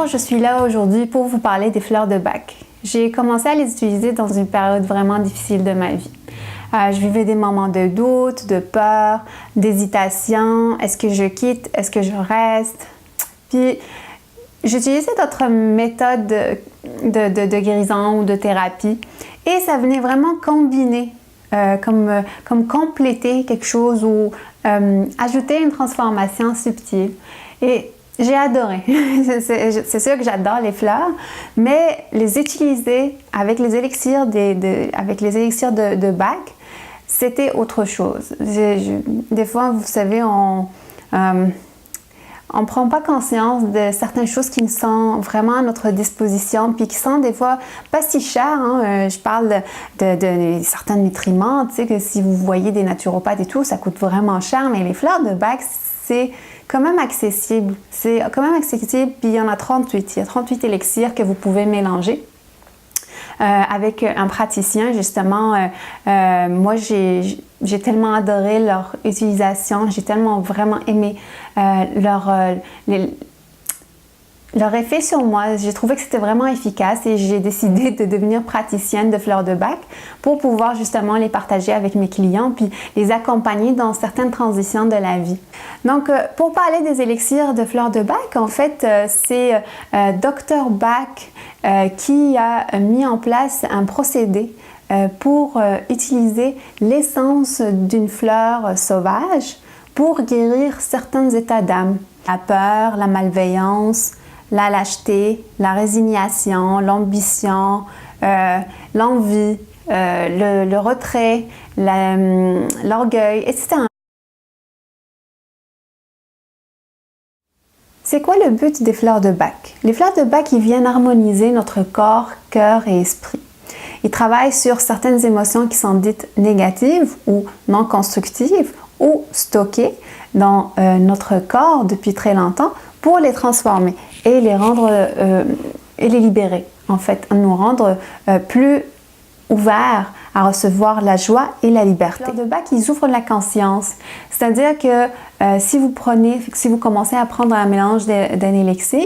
Bonjour, je suis là aujourd'hui pour vous parler des fleurs de bac. J'ai commencé à les utiliser dans une période vraiment difficile de ma vie. Je vivais des moments de doute, de peur, d'hésitation. Est-ce que je quitte? Est-ce que je reste? Puis, j'utilisais d'autres méthodes de guérison ou de thérapie et ça venait vraiment combiner, comme compléter quelque chose ou ajouter une transformation subtile. Et j'ai adoré. C'est sûr que j'adore les fleurs, mais les utiliser avec les élixirs de Bach, c'était autre chose. Des fois, vous savez, on ne prend pas conscience de certaines choses qui sont vraiment à notre disposition, puis qui sont des fois pas si chères. Hein. Je parle de certains nutriments, tu sais, que si vous voyez des naturopathes et tout, ça coûte vraiment cher, mais les fleurs de Bach, c'est quand même accessible. C'est quand même accessible, puis il y en a 38. Il y a 38 élixirs que vous pouvez mélanger. Avec un praticien, justement, moi j'ai tellement adoré leur utilisation, j'ai tellement vraiment aimé leur effet sur moi. J'ai trouvé que c'était vraiment efficace et j'ai décidé de devenir praticienne de fleurs de Bach pour pouvoir justement les partager avec mes clients puis les accompagner dans certaines transitions de la vie. Donc, pour parler des élixirs de fleurs de Bach, en fait, c'est Dr Bach qui a mis en place un procédé pour utiliser l'essence d'une fleur sauvage pour guérir certains états d'âme. La peur, la malveillance, la lâcheté, la résignation, l'ambition, l'envie, le retrait, l'orgueil, etc. C'est quoi le but des fleurs de Bach? Les fleurs de Bach, ils viennent harmoniser notre corps, cœur et esprit. Ils travaillent sur certaines émotions qui sont dites négatives ou non constructives ou stockées dans notre corps depuis très longtemps pour les transformer et les rendre et les libérer, en fait, nous rendre plus ouverts à recevoir la joie et la liberté. Les fleurs de Bach, ils ouvrent la conscience, c'est-à-dire que si vous commencez à prendre un mélange d'un élixir,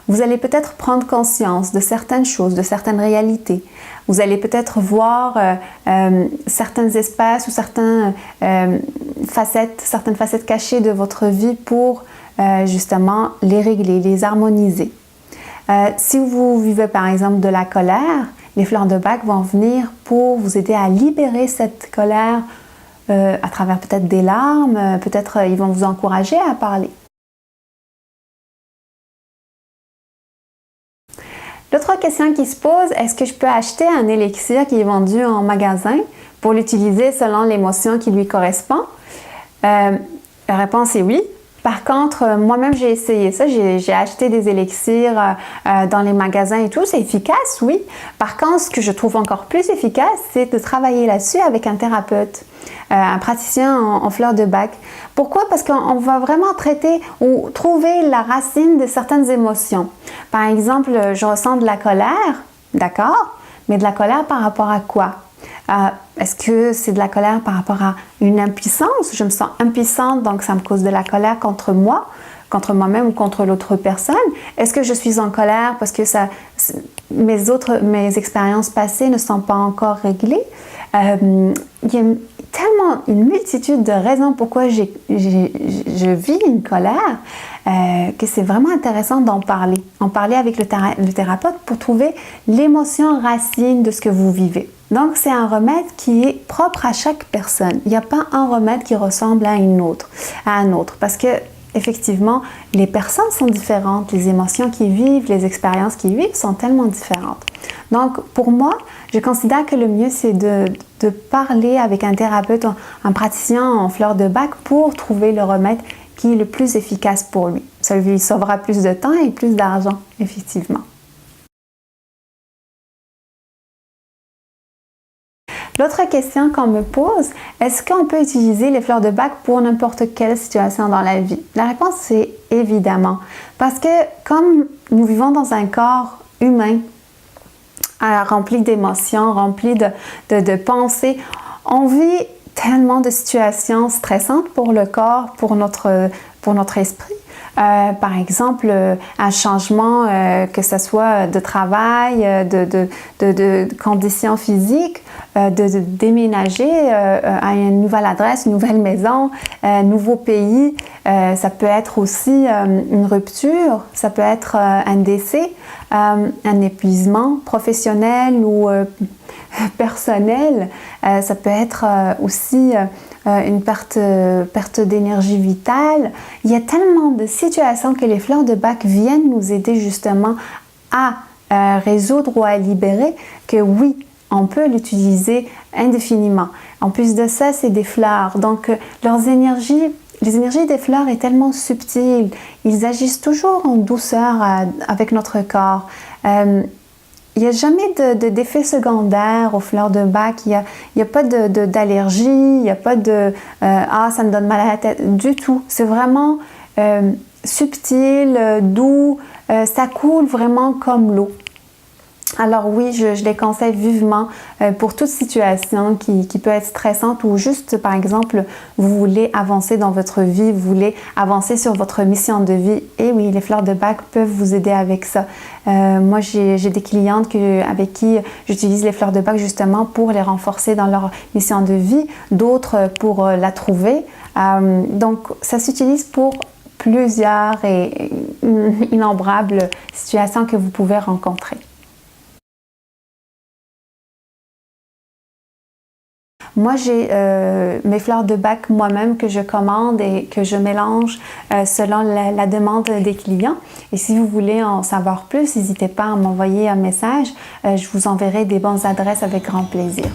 vous allez peut-être prendre conscience de certaines choses, de certaines réalités. Vous allez peut-être voir certains espaces ou certaines facettes cachées de votre vie pour justement les régler, les harmoniser. Si vous vivez par exemple de la colère, les fleurs de Bach vont venir pour vous aider à libérer cette colère à travers peut-être des larmes, peut-être ils vont vous encourager à parler. L'autre question qui se pose, est-ce que je peux acheter un élixir qui est vendu en magasin pour l'utiliser selon l'émotion qui lui correspond? La réponse est oui. Par contre, moi-même, j'ai essayé ça. J'ai acheté des élixirs dans les magasins et tout. C'est efficace, oui. Par contre, ce que je trouve encore plus efficace, c'est de travailler là-dessus avec un thérapeute, un praticien en fleurs de Bach. Pourquoi? Parce qu'on va vraiment traiter ou trouver la racine de certaines émotions. Par exemple, je ressens de la colère, d'accord? Mais de la colère par rapport à quoi? Est-ce que c'est de la colère par rapport à une impuissance? Je me sens impuissante, donc ça me cause de la colère contre moi, contre moi-même ou contre l'autre personne. Est-ce que je suis en colère parce que mes expériences passées ne sont pas encore réglées? Il y a tellement une multitude de raisons pourquoi je vis une colère que c'est vraiment intéressant d'en parler. En parler avec le thérapeute pour trouver l'émotion racine de ce que vous vivez. Donc, c'est un remède qui est propre à chaque personne. Il n'y a pas un remède qui ressemble à un autre, parce que effectivement, les personnes sont différentes, les émotions qu'ils vivent, les expériences qu'ils vivent sont tellement différentes. Donc, pour moi, je considère que le mieux, c'est de parler avec un thérapeute, un praticien en fleurs de Bach pour trouver le remède qui est le plus efficace pour lui. Ça lui sauvera plus de temps et plus d'argent, effectivement. L'autre question qu'on me pose, est-ce qu'on peut utiliser les fleurs de Bach pour n'importe quelle situation dans la vie? La réponse, c'est évidemment. Parce que comme nous vivons dans un corps humain, rempli d'émotions, rempli de pensées, on vit tellement de situations stressantes pour le corps, pour notre esprit. Par exemple, un changement, que ce soit de travail, de conditions physiques, de déménager à une nouvelle adresse, une nouvelle maison, un nouveau pays. Ça peut être aussi une rupture, ça peut être un décès, un épuisement professionnel ou personnel. Ça peut être aussi une perte d'énergie vitale. Il y a tellement de situations que les fleurs de Bach viennent nous aider justement à résoudre ou à libérer que oui, on peut l'utiliser indéfiniment. En plus de ça, c'est des fleurs. Donc, les énergies des fleurs est tellement subtiles. Ils agissent toujours en douceur avec notre corps. Il n'y a jamais d'effet secondaire aux fleurs de Bach. Il n'y a pas d'allergie, il n'y a pas de « ah, ça me donne mal à la tête » du tout. C'est vraiment subtil, doux, ça coule vraiment comme l'eau. Alors oui, je les conseille vivement pour toute situation qui peut être stressante ou juste, par exemple, vous voulez avancer dans votre vie, vous voulez avancer sur votre mission de vie. Et oui, les fleurs de Bach peuvent vous aider avec ça. Moi, j'ai des clientes avec qui j'utilise les fleurs de Bach justement pour les renforcer dans leur mission de vie, d'autres pour la trouver. Donc, ça s'utilise pour plusieurs et innombrables situations que vous pouvez rencontrer. Moi, j'ai mes fleurs de Bach moi-même que je commande et que je mélange selon la demande des clients. Et si vous voulez en savoir plus, n'hésitez pas à m'envoyer un message. Je vous enverrai des bonnes adresses avec grand plaisir.